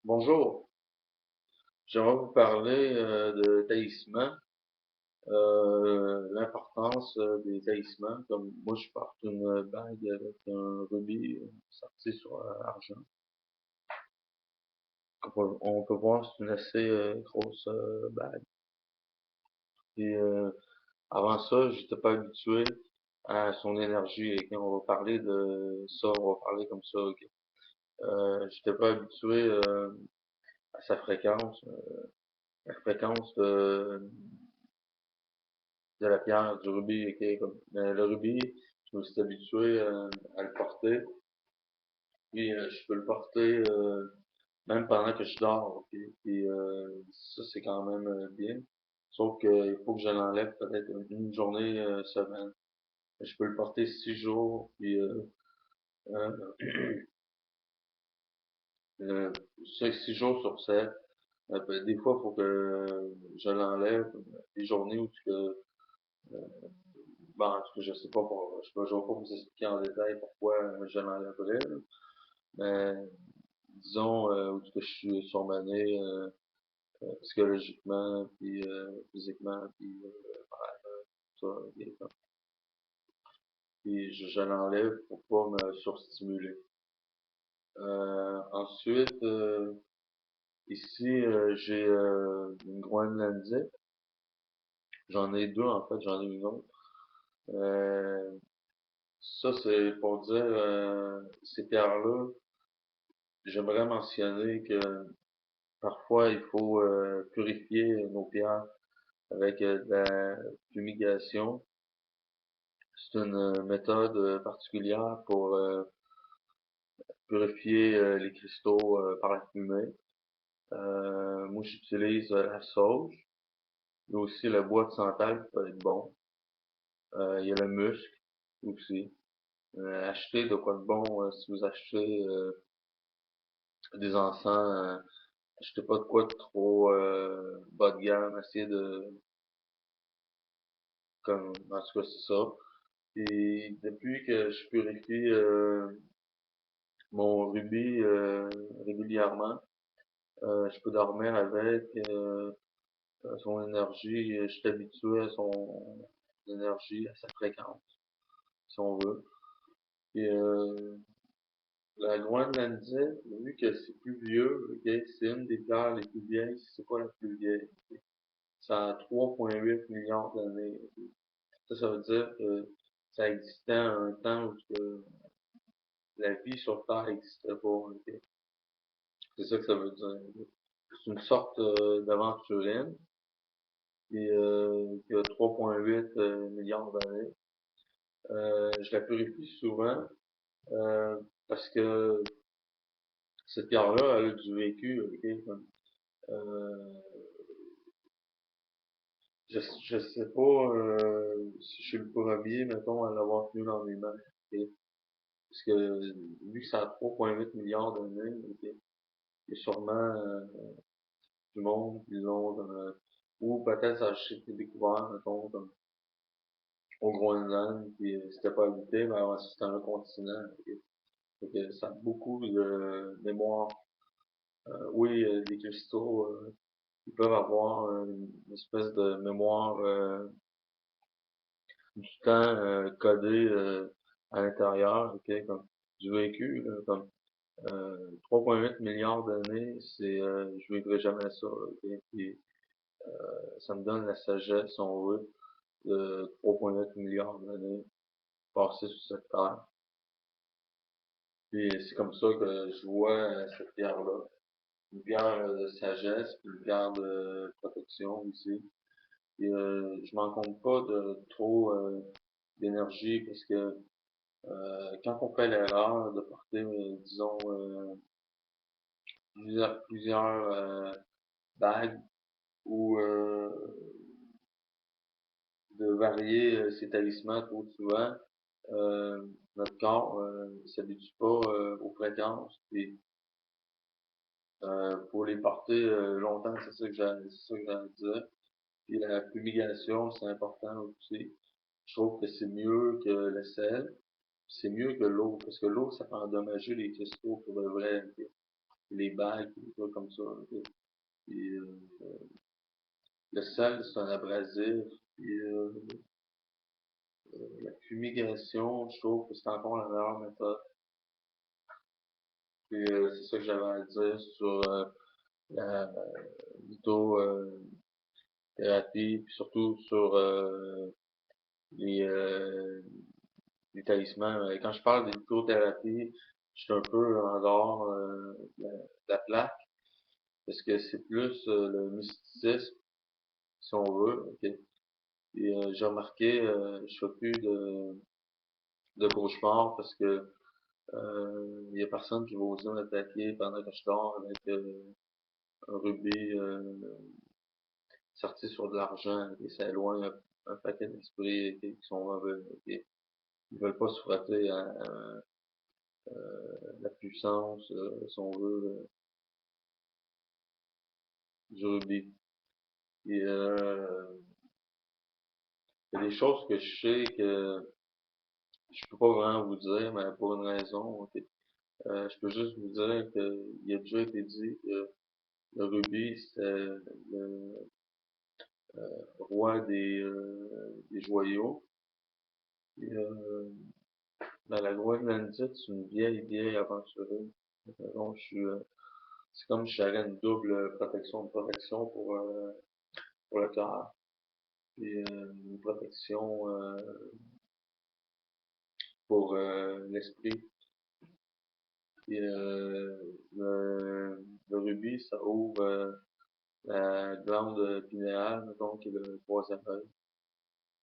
Bonjour, j'aimerais vous parler de talismans, l'importance des talismans. Comme moi, je porte une bague avec un rubis sorti sur argent. On peut voir, c'est une assez grosse bague. Et avant ça, j'étais pas habitué à son énergie. Et quand on va parler de ça, on va parler comme ça. Ok. J'étais pas habitué à sa fréquence. La fréquence de la pierre, du rubis, mais le rubis, je me suis habitué à le porter. Puis je peux le porter même pendant que je dors. Puis ça, c'est quand même bien. Sauf qu'il faut que je l'enlève peut-être une journée semaine. Je peux le porter 6 jours, puis euh, euh, 6 jours sur 7. Ben, des fois, il faut que je l'enlève des journées où bon, en tout cas, je sais pas, je vais pas vous expliquer en détail pourquoi je l'enlèverais, là. Mais disons où est-ce que je suis surmené psychologiquement, puis physiquement, puis ça, puis je l'enlève pour pas me surstimuler. Ensuite, ici, j'ai une groenlandais. J'en ai deux, en fait, j'en ai une autre. Euh, Ça, c'est pour dire, ces pierres-là, j'aimerais mentionner que parfois, il faut purifier nos pierres avec de la fumigation. C'est une méthode particulière pour purifier les cristaux par la fumée. Moi, j'utilise la sauge. Il y a aussi le bois de santal qui peut être bon. Il y a le musc aussi. Achetez de quoi de bon si vous achetez des encens. Achetez pas de quoi de trop bas de gamme. Essayez de, comme, en tout cas, c'est ça. Et depuis que je purifie mon rubis régulièrement, je peux dormir avec son énergie. Je suis habitué à son énergie, à sa fréquence, si on veut. Et la groenlandière, vu que c'est plus vieux, ok, c'est une des pierres les plus vieilles, si c'est pas la plus vieille. Ok. Ça a 3,8 milliards d'années. Ok. Ça veut dire que ça existait à un temps où la vie sur Terre n'existait pas. Ok. C'est ça que ça veut dire. C'est une sorte d'aventurine qui a 3,8 milliards d'années. Je la purifie souvent euh, parce que cette pierre-là, elle a du vécu. Ok. Euh, je sais pas si je suis le premier, mettons, à l'avoir tenu dans mes mains. Ok. Parce que vu que ça a 3,8 milliards d'années, ok, il y a sûrement du monde qui l'ont ou peut-être ça a été découvert, mettons, comme au Groenland, puis c'était pas habité, mais avant ça, c'était un continent. Ok. Fait que ça a beaucoup de mémoire. Oui, les cristaux, ils peuvent avoir une espèce de mémoire du temps codé à l'intérieur, ok, comme du vécu, là, comme 3,8 milliards d'années, je vivrai jamais ça, ok, puis ça me donne la sagesse, si on veut, de 3,8 milliards d'années passées sur cette terre. Puis c'est comme ça que je vois cette pierre-là. Une pierre de sagesse, puis une pierre de protection aussi. Et je m'en compte pas de trop d'énergie parce que quand on fait l'erreur de porter, disons, plusieurs bagues ou de varier ses talismans trop souvent, notre corps s'habitue pas aux fréquences. Puis pour les porter longtemps, c'est ça que j'ai à dire. Puis la fumigation, c'est important aussi. Je trouve que c'est mieux que le sel. C'est mieux que l'eau, parce que l'eau, ça peut endommager les cristaux pour de vrai. Puis les bagues, des trucs comme ça. Ok. Puis, le sel, c'est un abrasif. Puis, la fumigation, je trouve que c'est encore la meilleure méthode. Puis, c'est ça que j'avais à dire sur la lithothérapie, puis surtout sur les, euh, les talismans. Quand je parle de lithothérapie, je suis un peu en dehors de la plaque, parce que c'est plus le mysticisme, si on veut. Ok. Et j'ai remarqué, je fais plus de cauchemars parce que il y a personne qui va oser m'attaquer pendant que je dors avec un rubis sorti sur de l'argent et ça éloigne un paquet d'esprits qui sont mauvais. Et ils veulent pas se frotter à la puissance, si on veut, du rubis. Et il y a des choses que je sais que je peux pas vraiment vous dire, mais pour une raison. Ok. Je peux juste vous dire qu'il a déjà été dit que le rubis, c'est le roi des joyaux. Et, dans la Groenlandite, c'est une vieille aventureuse. Donc, c'est comme si j'avais une double protection pour le cœur. Puis une protection pour l'esprit. Puis le rubis, ça ouvre la glande pinéale, mettons, qui est le troisième œil.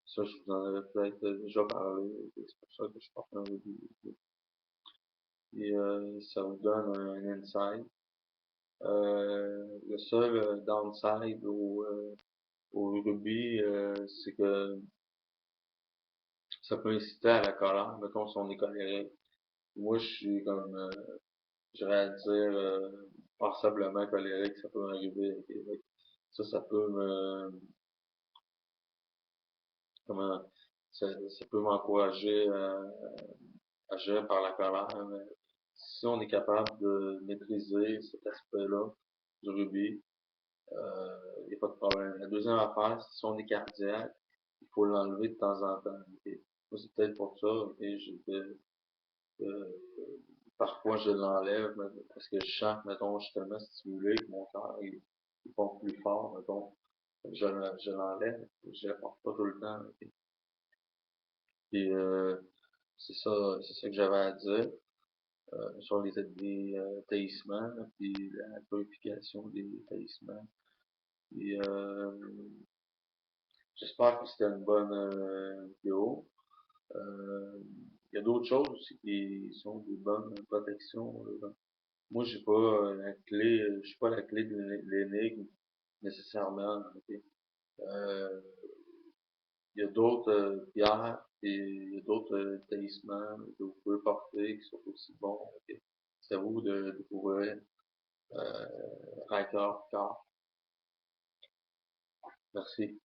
Ça, je vous en avais peut-être déjà parlé. C'est pour ça que je porte un rubis. Et ça vous donne un insight. Le seul downside au rubis, c'est que ça peut inciter à la colère, mettons si on est colérique. Moi, je suis comme, j'irais à dire, passablement colérique, ça peut m'arriver. Ok. Ça peut me, comment, ça peut m'encourager à agir par la colère, mais si on est capable de maîtriser cet aspect-là du rubis, il n'y a pas de problème. La deuxième affaire, c'est si on est cardiaque, il faut l'enlever de temps en temps. Okay. Moi, c'est peut-être pour ça, okay, euh, parfois je l'enlève parce que je sens que, mettons, je suis tellement stimulé que mon cœur il pompe plus fort, mettons. Je l'enlève, je le porte pas tout le temps. Okay. Et c'est ça que j'avais à dire sur les taillissements, puis la purification des taillissements. Et j'espère que c'était une bonne vidéo. Il y a d'autres choses aussi qui sont des bonnes protections. Moi, j'ai pas la clé, je suis pas la clé de l'énigme nécessairement. Ok. Euh, il y a d'autres pierres et il y a d'autres talismans que vous pouvez porter qui sont aussi bons. Ok. C'est à vous de découvrir Riker. Merci.